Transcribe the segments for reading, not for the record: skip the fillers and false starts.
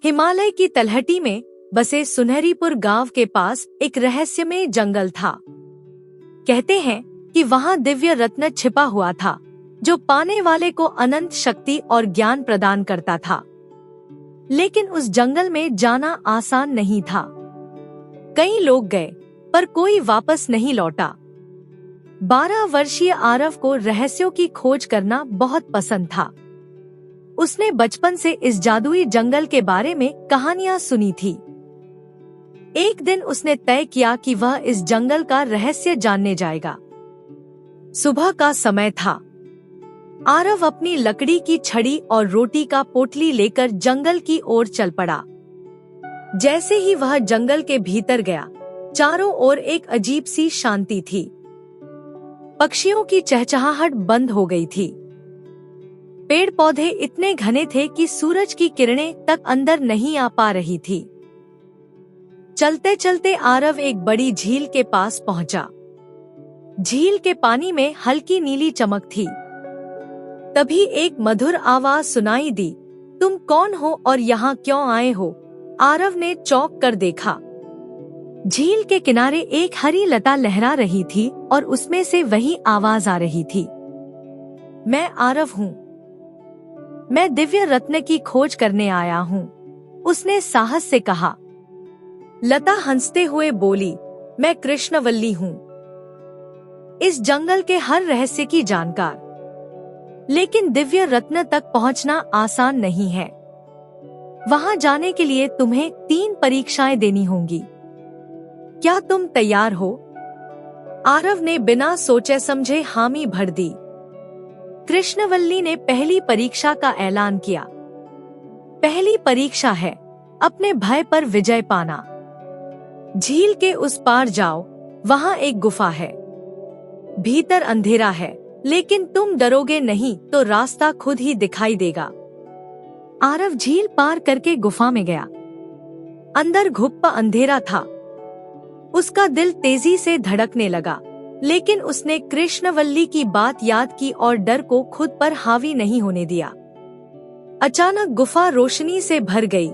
हिमालय की तलहटी में बसे सुनहरीपुर गांव के पास एक रहस्यमय जंगल था। कहते हैं कि वहां दिव्य रत्न छिपा हुआ था जो पाने वाले को अनंत शक्ति और ज्ञान प्रदान करता था। लेकिन उस जंगल में जाना आसान नहीं था। कई लोग गए पर कोई वापस नहीं लौटा। 12 वर्षीय आरव को रहस्यों की खोज करना बहुत पसंद था। उसने बचपन से इस जादुई जंगल के बारे में कहानियां सुनी थी। एक दिन उसने तय किया कि वह इस जंगल का रहस्य जानने जाएगा। सुबह का समय था। आरव अपनी लकड़ी की छड़ी और रोटी का पोटली लेकर जंगल की ओर चल पड़ा। जैसे ही वह जंगल के भीतर गया, चारों ओर एक अजीब सी शांति थी। पक्षियों की चहचहाहट बंद हो गई थी। पेड़ पौधे इतने घने थे कि सूरज की किरणें तक अंदर नहीं आ पा रही थी। चलते चलते आरव एक बड़ी झील के पास पहुंचा। झील के पानी में हल्की नीली चमक थी। तभी एक मधुर आवाज सुनाई दी, तुम कौन हो और यहाँ क्यों आए हो? आरव ने चौंक कर देखा। झील के किनारे एक हरी लता लहरा रही थी और उसमें से वही आवाज आ रही थी। मैं आरव हूँ। मैं दिव्य रत्न की खोज करने आया हूँ, उसने साहस से कहा। लता हंसते हुए बोली, मैं कृष्णवल्ली हूँ, इस जंगल के हर रहस्य की जानकार। लेकिन दिव्य रत्न तक पहुँचना आसान नहीं है। वहाँ जाने के लिए तुम्हें 3 परीक्षाएं देनी होंगी। क्या तुम तैयार हो? आरव ने बिना सोचे समझे हामी भर दी। कृष्णवल्ली ने पहली परीक्षा का ऐलान किया। पहली परीक्षा है अपने भय पर विजय पाना। झील के उस पार जाओ, वहाँ एक गुफा है। भीतर अंधेरा है, लेकिन तुम डरोगे नहीं तो रास्ता खुद ही दिखाई देगा। आरव झील पार करके गुफा में गया। अंदर घुप्पा अंधेरा था। उसका दिल तेजी से धड़कने लगा, लेकिन उसने कृष्णवल्ली की बात याद की और डर को खुद पर हावी नहीं होने दिया। अचानक गुफा रोशनी से भर गई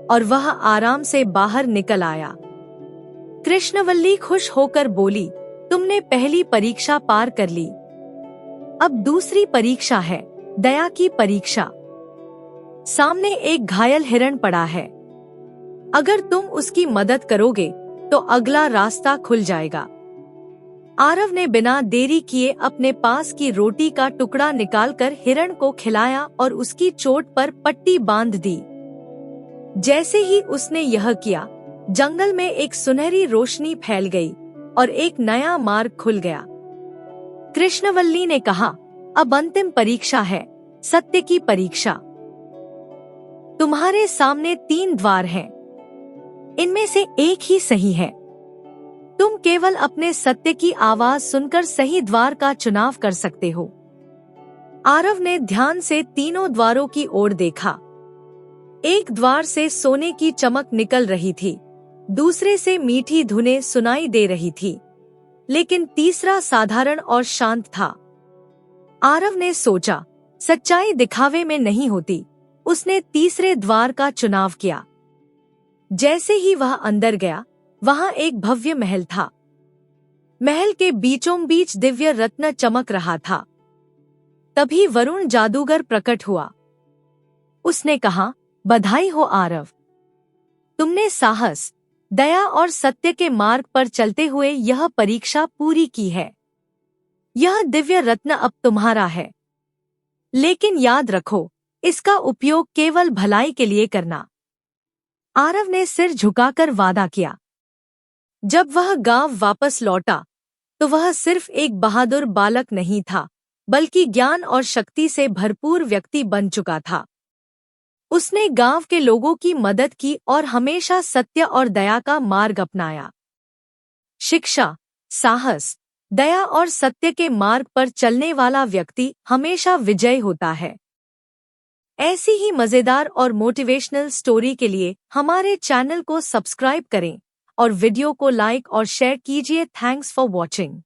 और वह आराम से बाहर निकल आया। कृष्णवल्ली खुश होकर बोली, तुमने पहली परीक्षा पार कर ली। अब दूसरी परीक्षा है, दया की परीक्षा। सामने एक घायल हिरण पड़ा है। अगर तुम उसकी मदद करोगे तो अगला रास्ता खुल जाएगा। आरव ने बिना देरी किए अपने पास की रोटी का टुकड़ा निकालकर हिरण को खिलाया और उसकी चोट पर पट्टी बांध दी। जैसे ही उसने यह किया, जंगल में एक सुनहरी रोशनी फैल गई और एक नया मार्ग खुल गया। कृष्णवल्ली ने कहा, अब अंतिम परीक्षा है, सत्य की परीक्षा। तुम्हारे सामने 3 द्वार हैं। इनमें से एक ही सही है। तुम केवल अपने सत्य की आवाज सुनकर सही द्वार का चुनाव कर सकते हो। आरव ने ध्यान से तीनों द्वारों की ओर देखा। एक द्वार से सोने की चमक निकल रही थी, दूसरे से मीठी धुनें सुनाई दे रही थी, लेकिन तीसरा साधारण और शांत था। आरव ने सोचा, सच्चाई दिखावे में नहीं होती। उसने तीसरे द्वार का चुनाव किया। जैसे ही वह अंदर गया, वहां एक भव्य महल था। महल के बीचों बीच दिव्य रत्न चमक रहा था। तभी वरुण जादूगर प्रकट हुआ। उसने कहा, बधाई हो आरव, तुमने साहस, दया और सत्य के मार्ग पर चलते हुए यह परीक्षा पूरी की है। यह दिव्य रत्न अब तुम्हारा है। लेकिन याद रखो, इसका उपयोग केवल भलाई के लिए करना। आरव ने सिर झुकाकर वादा किया। जब वह गांव वापस लौटा, तो वह सिर्फ एक बहादुर बालक नहीं था, बल्कि ज्ञान और शक्ति से भरपूर व्यक्ति बन चुका था। उसने गांव के लोगों की मदद की और हमेशा सत्य और दया का मार्ग अपनाया। शिक्षा, साहस, दया और सत्य के मार्ग पर चलने वाला व्यक्ति हमेशा विजयी होता है। ऐसी ही मजेदार और मोटिवेशनल स्टोरी के लिए हमारे चैनल को सब्सक्राइब करें और वीडियो को लाइक और शेयर कीजिए। Thanks for watching.